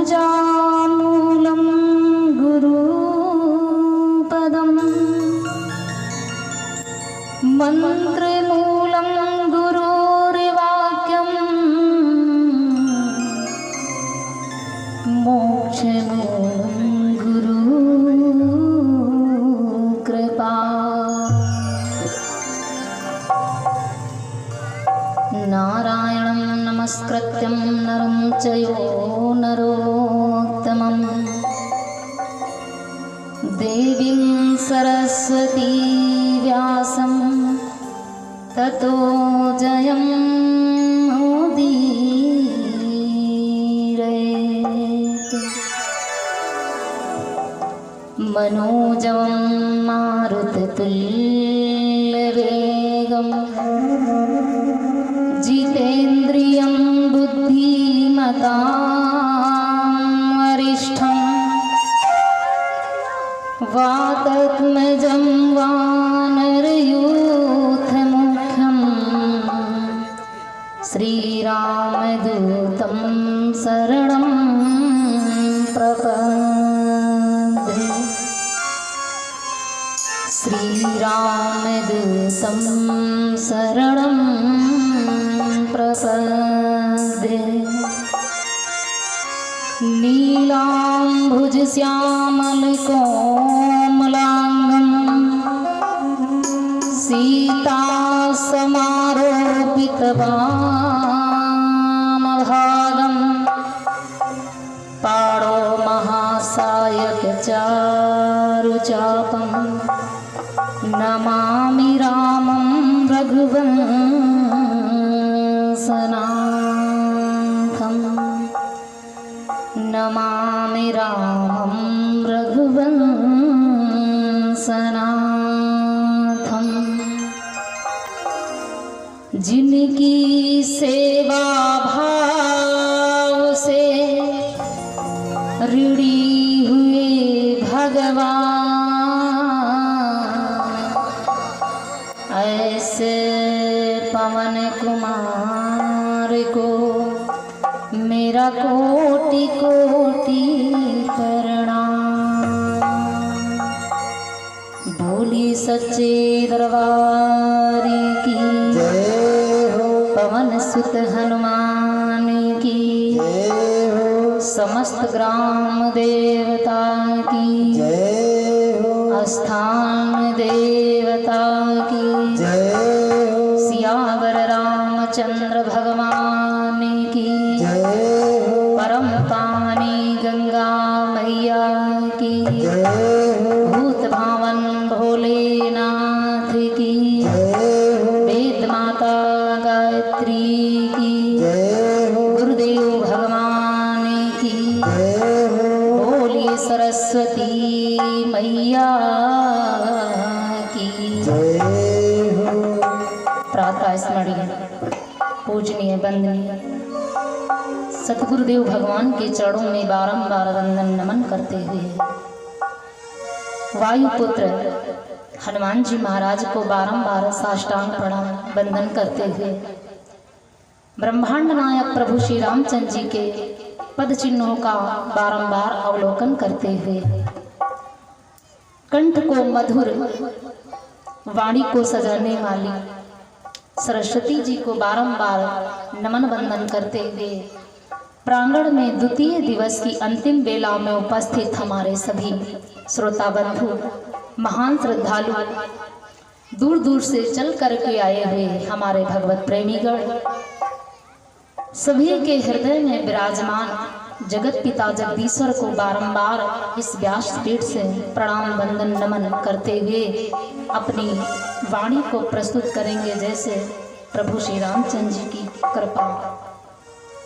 पूजामूलं गुरुपदं मन्त्रमूलं गुरुर्वाक्यं मोक्षमूलं गुरुकृपा। नारायणं नमस्कृत्यं नरं चैव नरोत्तमं देवीं सरस्वती व्यासं ततो जयमुदीरयेत्। मनोजवं मारुततुल्यवेगं जितेन्द्रियं बुद्धिमतां वरिष्ठं वातात्मजं वानरयूथमुख्यं श्रीरामदूतं शरणं प्रपद्ये। श्रीरामदूतं शरणं प्रपद्ये। नीलाम्भुजश्यामलकोमलाङ्गं सीतासमारोपितवामभागं पाणौ महासायकचारुचापं नमामि रामं रघुवंशनाथं। नमामि रामं रघुवंशनाथं। जिनकी सेवा भाव से ऋणी हुए भगवान, ऐसे पवन कुमार को मेरा कोटि कोटि प्रणाम। भोली सच्चे दरबार की जय हो, पवन सुत हनुमान की जय हो, समस्त ग्राम देवता की जय हो, स्थान देवता की जय हो, सियावर रामचंद्र भगवान की जय हो, परम पानी गंगा मैया की जय हो, भूत भावन भोलेनाथ की जय हो, वेद माता गायत्री की जय हो, गुरुदेव भगवान की जय हो, बोलिए सरस्वती मैया की जय हो। प्रातः स्मरणीय पूजनीय वंदनीय सतगुरुदेव भगवान के चरणों में बारंबार वंदन नमन करते हुए वायुपुत्र हनुमान जी महाराज को बारंबार साष्टांग प्रणाम वंदन करते हुए ब्रह्मांड नायक प्रभु श्री रामचंद्र जी के पद चिन्हों का बारंबार अवलोकन करते हुए कंठ को मधुर वाणी को सजाने वाली सरस्वती जी को बारंबार नमन वंदन करते हुए प्रांगण में द्वितीय दिवस की अंतिम बेला में उपस्थित हमारे सभी श्रोता बंधु, महान श्रद्धालु, दूर दूर से चल करके आए हुए हमारे भगवत प्रेमीगण, सभी के हृदय में विराजमान जगत पिता जगदीश्वर को बारंबार इस व्यासपीठ से प्रणाम वंदन नमन करते हुए अपनी वाणी को प्रस्तुत करेंगे जैसे प्रभु श्री रामचंद्र जी की कृपा।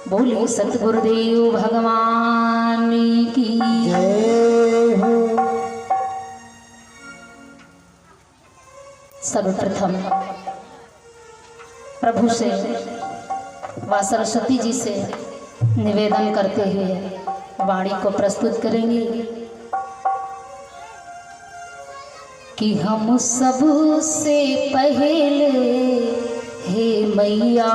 बोलिए सतगुरुदेव भगवान की जय हो। सर्वप्रथम प्रभु से व सरस्वती जी से निवेदन करते हुए वाणी को प्रस्तुत करेंगे कि हम सब से पहले हे मैया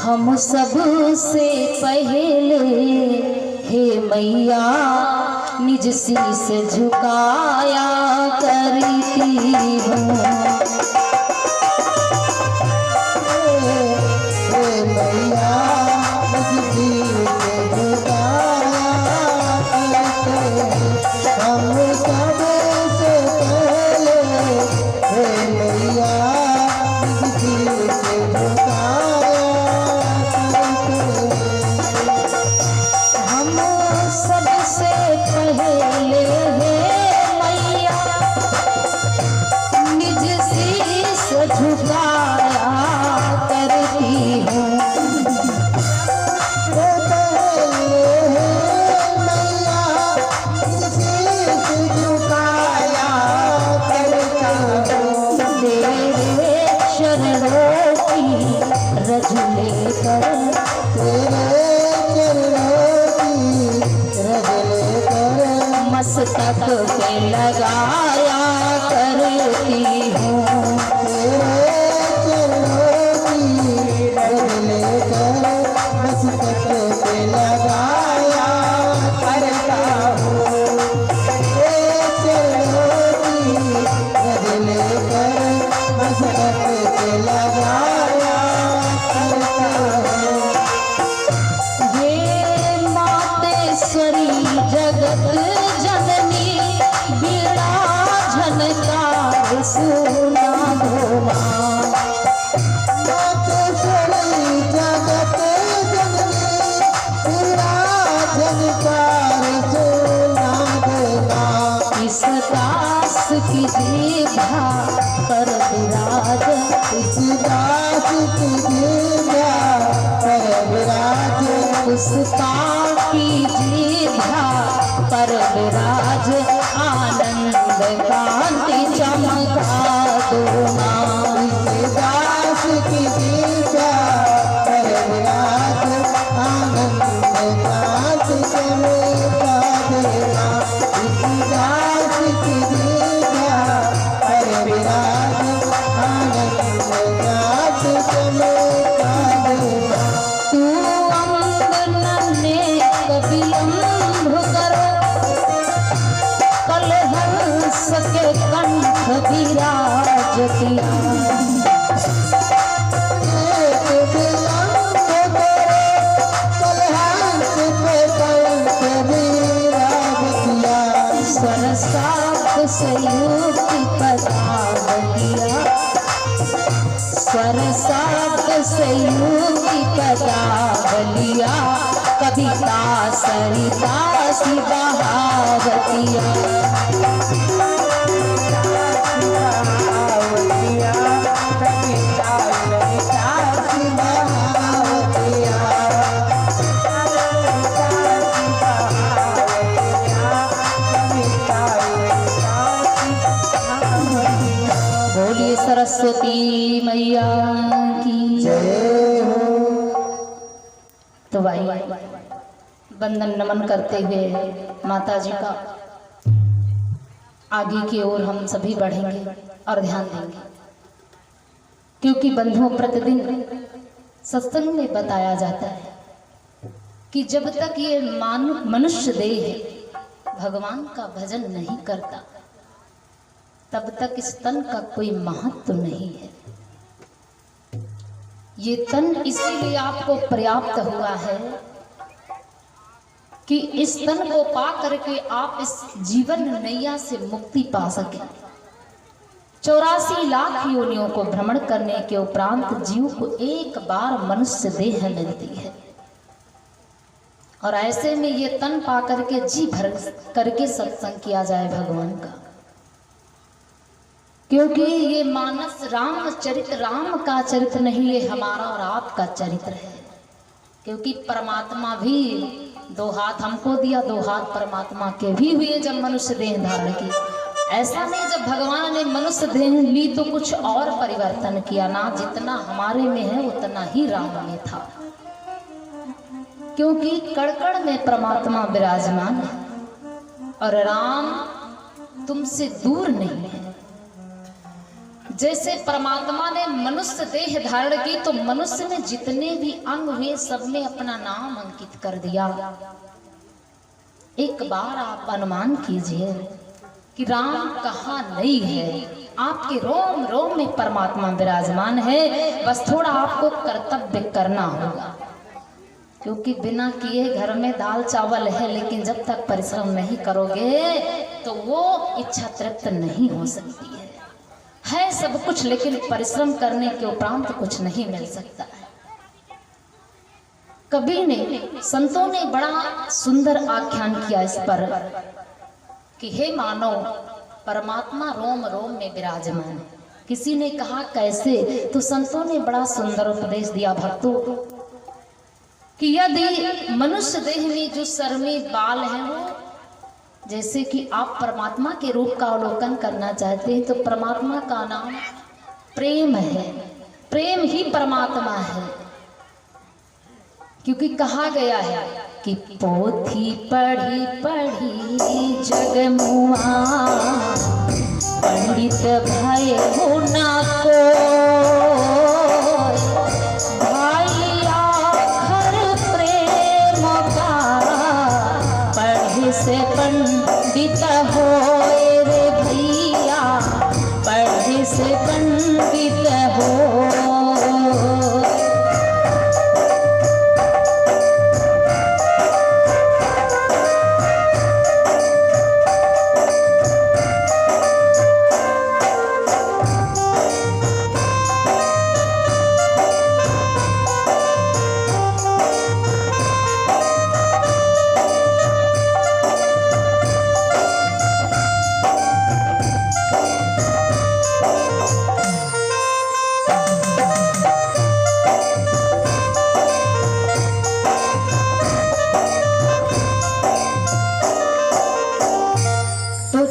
हम सबसे पहले हे मैया निज शीस झुकाया करती हूँ। मस्तक पे लगाया करती हूँ। मस्तक पे लगाया करता हूँ। मस्तक पे लगाया करता हूँ। हे मातेश्वरी जगत जननी बीड़ा झनकार सुना दो माँ। मातेश्वरी जगत जननी बीड़ा झनकार सुना दो माँ। इस दास की जीभा पर विराज, इस दास की जीभा पर विराज, उसका की जीभा पर विराज आनंद कांति चमका दो माँ। इस दास की जीभा पर विराज आनंद कांति चमका दो माँ। इस दास की जीभा पर विराज आनंद कांति चमका दो माँ। तू विलम्ब करो कल हंस के कंठ विराज किया। विलम्ब करो कल हंस के कंठ विराज किया। स्वरसात से युक्ति पदावलिया, स्वरसात से युक्ति पदावलिया, कविता सरिता सी बहावतिया। कविता सरिता सी बहावतिया। बोलिए सरस्वती मैया की जय हो। तो भाई वंदन नमन करते हुए माता जी का आगे की ओर हम सभी बढ़ेंगे और ध्यान देंगे, क्योंकि बंधुओं प्रतिदिन सत्संग में बताया जाता है कि जब तक ये मनुष्य देह भगवान का भजन नहीं करता तब तक इस तन का कोई महत्व नहीं है। ये तन इसीलिए आपको पर्याप्त हुआ है कि इस तन को पा करके आप इस जीवन नैया से मुक्ति पा सके। 84 लाख योनियों को भ्रमण करने के उपरांत जीव को एक बार मनुष्य देह मिलती है, और ऐसे में ये तन पा करके जी भर करके सत्संग किया जाए भगवान का, क्योंकि ये मानस रामचरित राम का चरित्र नहीं, ये हमारा और आपका चरित्र है। क्योंकि परमात्मा भी 2 हाथ हमको दिया, 2 हाथ परमात्मा के भी हुए जब मनुष्य देह धारण की। ऐसा नहीं जब भगवान ने मनुष्य देह ली तो कुछ और परिवर्तन किया ना, जितना हमारे में है उतना ही राम में था, क्योंकि कड़कड़ में परमात्मा विराजमान है और राम तुमसे दूर नहीं है। जैसे परमात्मा ने मनुष्य देह धारण की तो मनुष्य में जितने भी अंग हुए सब में अपना नाम अंकित कर दिया। एक बार आप अनुमान कीजिए कि राम कहाँ नहीं है, आपके रोम रोम में परमात्मा विराजमान है। बस थोड़ा आपको कर्तव्य करना होगा, क्योंकि बिना किए घर में दाल चावल है, लेकिन जब तक परिश्रम नहीं करोगे तो वो इच्छा तृप्त नहीं हो सकती है सब कुछ, लेकिन परिश्रम करने के उपरांत कुछ नहीं मिल सकता है। कवि ने, संतों ने बड़ा सुंदर आख्यान किया इस पर कि हे मानव, परमात्मा रोम रोम में विराजमान है। किसी ने कहा कैसे, तो संतों ने बड़ा सुंदर उपदेश दिया भक्तों कि यदि मनुष्य देह में जो सर में बाल है वो, जैसे कि आप परमात्मा के रूप का अवलोकन करना चाहते हैं तो परमात्मा का नाम प्रेम है, प्रेम ही परमात्मा है। क्योंकि कहा गया है कि पोथी पढ़ी पढ़ी जग मुआ, पंडित भय हो ना को, भाई आखर प्रेम का, पढ़े से पंडित हो रे भैया, पढ़े से पंडित हो।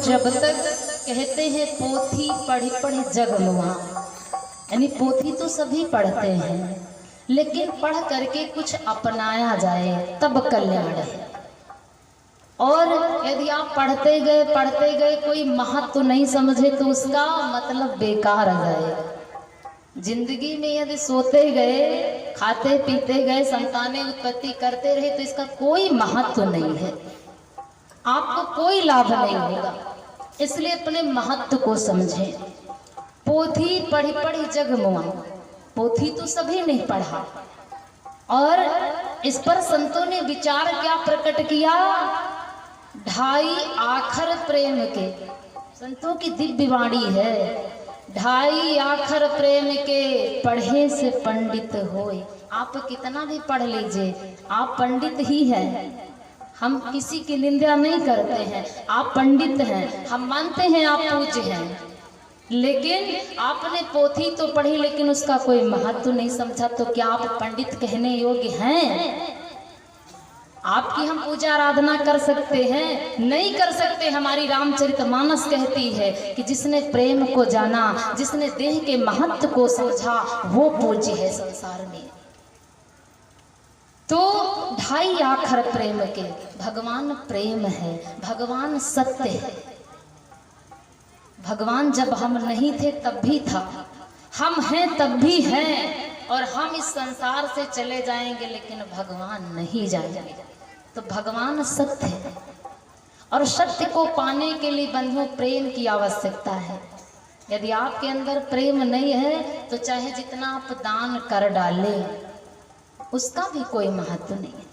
जब तक कहते हैं पोथी पढ़ी पढ़ी जग मुआ, यानी पोथी तो सभी पढ़ते हैं, लेकिन पढ़ करके कुछ अपनाया जाए तब कल्याण है। और यदि आप पढ़ते गए कोई महत्व नहीं समझे तो उसका मतलब बेकार आ जाए। जिंदगी में यदि सोते गए, खाते पीते गए, संतानें उत्पत्ति करते रहे तो इसका कोई महत्व नहीं है, आपको कोई लाभ नहीं होगा। इसलिए अपने महत्व को समझें। पोथी पढ़ी पढ़ी जग मुआ, पोथी तो सभी नहीं पढ़ा, और इस पर संतों ने विचार क्या प्रकट किया, ढाई आखर प्रेम के। संतों की दिव्य वाणी है, ढाई आखर प्रेम के, पढ़े से पंडित होए। आप कितना भी पढ़ लीजिए, आप पंडित ही हैं। हम किसी की निंदा नहीं करते हैं, आप पंडित हैं, हम मानते हैं आप पूज्य हैं, लेकिन आपने पोथी तो पढ़ी लेकिन उसका कोई महत्व नहीं समझा, तो क्या आप पंडित कहने योग्य हैं? आपकी हम पूजा आराधना कर सकते हैं? नहीं कर सकते। हमारी रामचरितमानस कहती है कि जिसने प्रेम को जाना, जिसने देह के महत्व को समझा, वो पूज्य है संसार में। तो ढाई आखर प्रेम के, भगवान प्रेम है, भगवान सत्य है। भगवान जब हम नहीं थे तब भी था, हम हैं तब भी हैं, और हम इस संसार से चले जाएंगे लेकिन भगवान नहीं जाएंगे। तो भगवान सत्य है, और सत्य को पाने के लिए बंधुओं प्रेम की आवश्यकता है। यदि आपके अंदर प्रेम नहीं है तो चाहे जितना आप दान कर डालें उसका भी कोई महत्व नहीं है।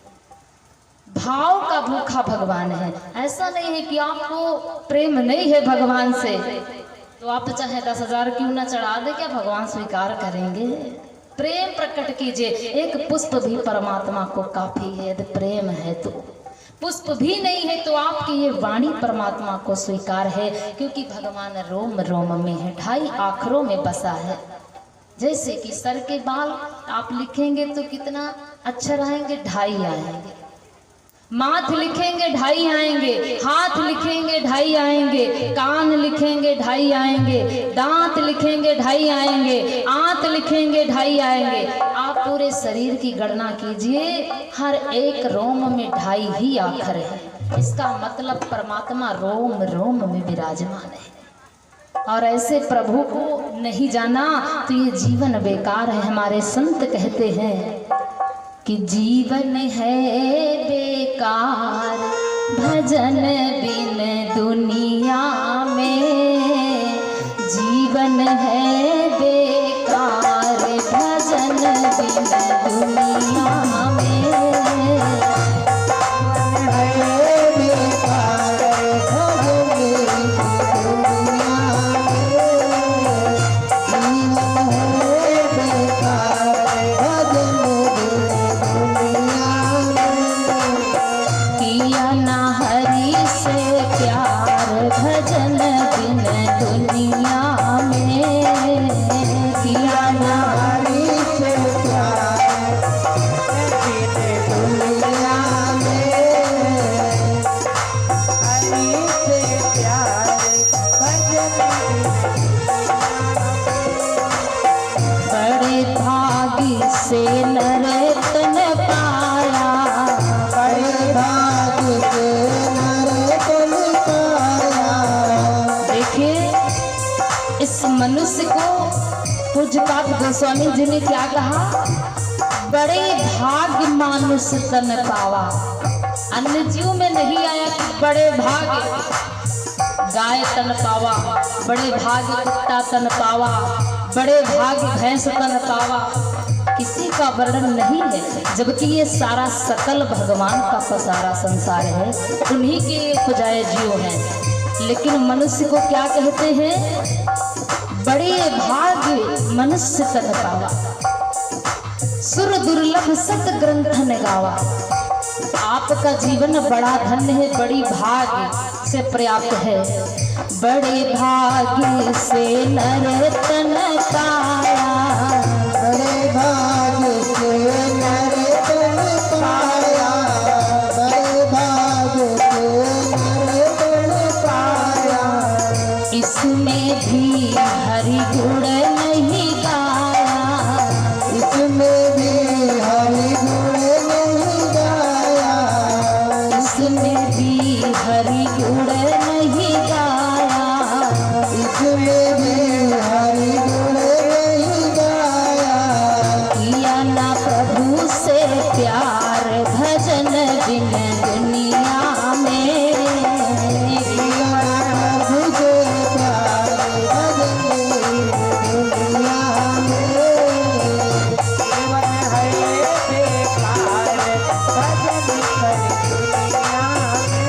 भाव का भूखा भगवान है। ऐसा नहीं है कि आपको प्रेम नहीं है भगवान से तो आप चाहे 10,000 क्यों ना चढ़ा दे, क्या भगवान स्वीकार करेंगे? प्रेम प्रकट कीजिए। एक पुष्प भी परमात्मा को काफी है यदि प्रेम है तो। पुष्प भी नहीं है तो आपकी ये वाणी परमात्मा को स्वीकार है, क्योंकि भगवान रोम रोम में है, ढाई आखरों में बसा है। जैसे कि सर के बाल आप लिखेंगे तो कितना अक्षर आएंगे? ढाई आएंगे। माथ लिखेंगे ढाई आएंगे, हाथ लिखेंगे ढाई आएंगे, कान लिखेंगे ढाई आएंगे, दांत लिखेंगे ढाई आएंगे, आंत लिखेंगे ढाई आएंगे। आप पूरे शरीर की गणना कीजिए, हर एक रोम में ढाई ही आखर है। इसका मतलब परमात्मा रोम रोम में विराजमान है। और ऐसे प्रभु को नहीं जाना तो ये जीवन बेकार है। हमारे संत कहते हैं कि जीवन है बेकार भजन बिन दुनिया में, जीवन है बेकार भजन बिन दुनिया में। मनुष्य को पूज्यपाद गोस्वामी जी ने क्या कहा, बड़े भाग्य मानुष तन पावा। अन्य जीव में नहीं आया कि बड़े भाग्य गाय तन पावा, बड़े भाग्य कुत्ता तन पावा, बड़े भाग्य भैंस तन पावा, किसी का वर्णन नहीं है। जबकि ये सारा सकल भगवान का पसारा संसार है, उन्हीं के उपजाए जीव हैं। लेकिन मनुष्य को क्या कहते हैं, बड़े भाग्य मनुष्य तन पावा, सुर दुर्लभ सत ग्रंथन गावा। आपका जीवन बड़ा धन्य है, बड़ी भाग्य से पर्याप्त है। बड़े भाग्य से नर तन पाया, बड़े भाग्य से नर तन पाया, बड़े भाग्य से नर तन पाया। इसमें भी हरि गुण नहीं गाया, इसमें भी हरि गुण नहीं गाया, इसमें भी हरि गुण नहीं गाया, इसमें भी हरि गुण नहीं गाया। किया ना प्रभु से प्यार भजन बिन दुनिया में, किया ना प्रभु से प्यार भजन दुनिया में। जीवन है बेकार भजन बिन दुनिया में।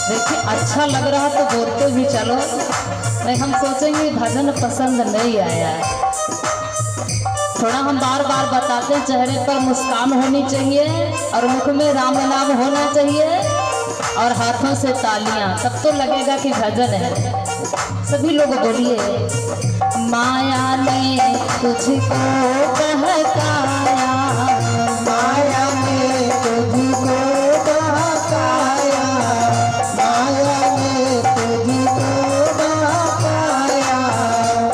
देखिए अच्छा लग रहा तो बोलते भी चलो, नहीं हम सोचेंगे भजन पसंद नहीं आया है। थोड़ा हम बार बार बताते हैं, चेहरे पर मुस्कान होनी चाहिए और मुख में राम नाम होना चाहिए और हाथों से तालियां, तब तो लगेगा कि भजन है। सभी लोग बोलिए, माया ने तुझको बहकाया, माया ने तुझको बहकाया, माया ने तुझको बहकाया।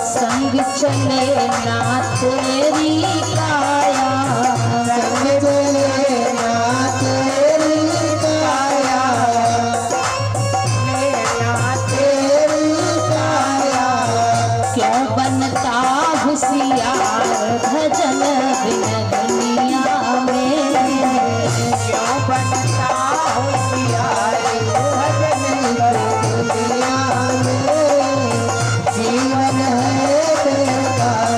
संग चले ना तेरी काया, संग चले ना तेरी काया, ना तेरी काया। क्यों बनता होशियार भजन बिन दुनिया में, क्यों बनता होशियार भजन बिन दुनिया में। जीवन है बेकार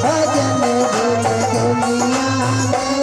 भजन बिन दुनिया में।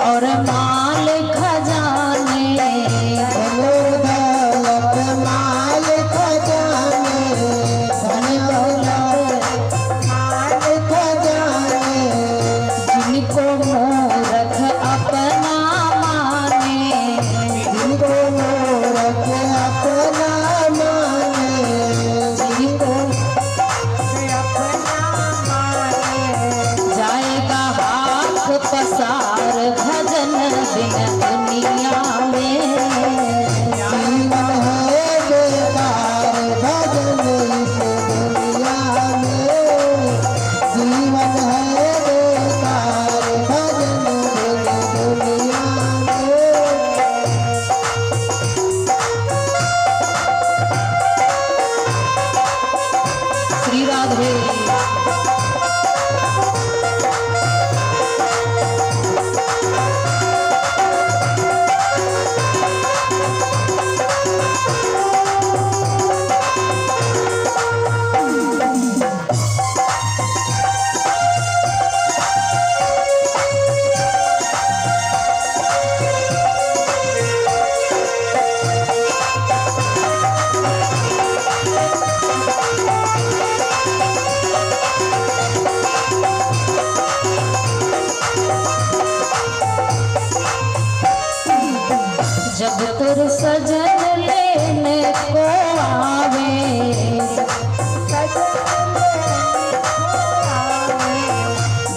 और माल खजाने, धन दौलत माल खजाने, धन दौलत माल खजाने, जिनको मूर्ख अपना माने, जिनको मूर्ख अपना माने, जिनको अपना माने, जाएगा हाथ पसार भजन बिन दुनिया में। जीवन है बेकार भजन इस दुनिया में, जीवन है बेकार भजन इस दुनिया में। श्री राधे। जब तुर सजन लेने को आवे,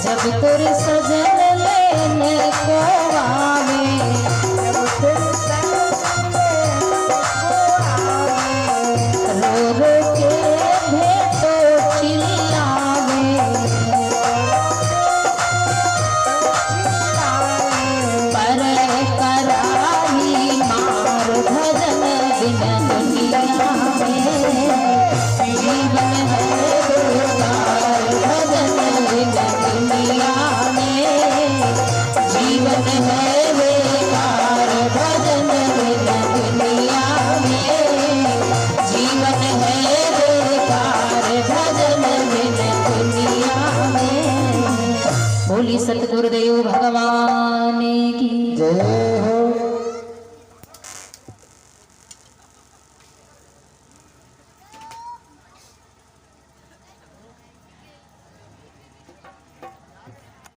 जब तुर सजन लेने को आवे, रो रो के भेंटो चिल्लावे, पर कराही मार भजन बिन दुनिया में। जीवन है बेकार भजन बिन दुनिया में, जीवन है बेकार भजन बिन दुनिया में, जीवन है बेकार भजन बिन दुनिया में। बोली सतगुरुदेव भगवान की जय हो।